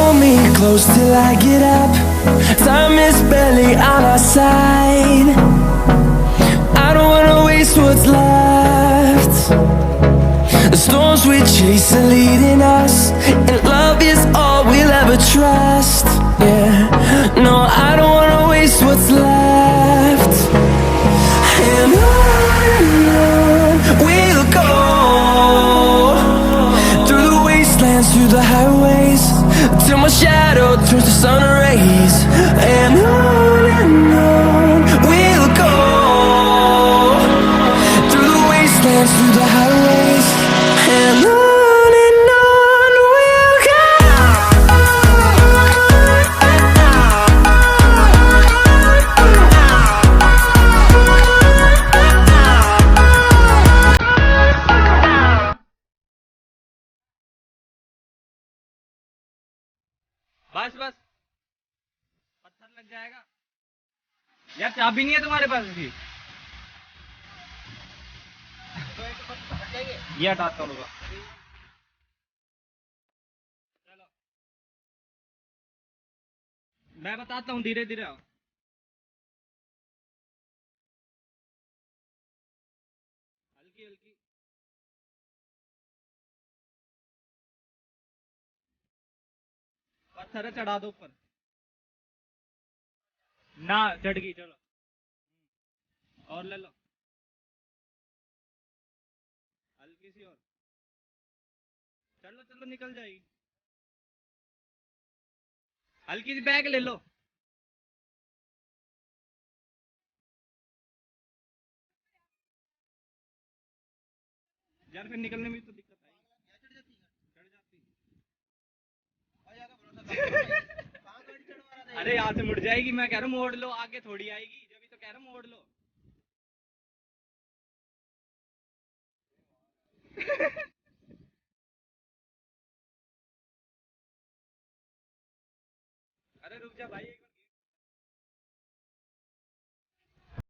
hold me close till I get up. Time is barely on our side. I don't wanna waste what's left. The storms we chase are leading us, and love is all we'll ever trust. Yeah, no, I don't wanna waste what's left. And on we'll go, through the wastelands, through the highways, till my shadow turns to sun rays. And on we'll go, through the wastelands, through the highways, and on we'll go. बस बस पत्थर लग जाएगा यार। चाबी नहीं है तुम्हारे पास भी? ये हटाता हूँ। चलो मैं बताता हूँ, धीरे धीरे आओ। हल्की हल्की। पत्थर है, चढ़ा दो ऊपर। ना चढ़ गई, चलो और ले लो, हल्की सी और। चलो चलो निकल जाएगी। हल्की सी बैग ले लो। यार फिर निकलने में तो दिक्कत आएगी। चढ़ जाती। अरे यहाँ से मुड़ जाएगी, मैं कह रहा हूँ मोड़ लो, आगे थोड़ी आएगी, जब तो कह रहा हूँ मोड़ लो। अरे रुक जा भाई, एक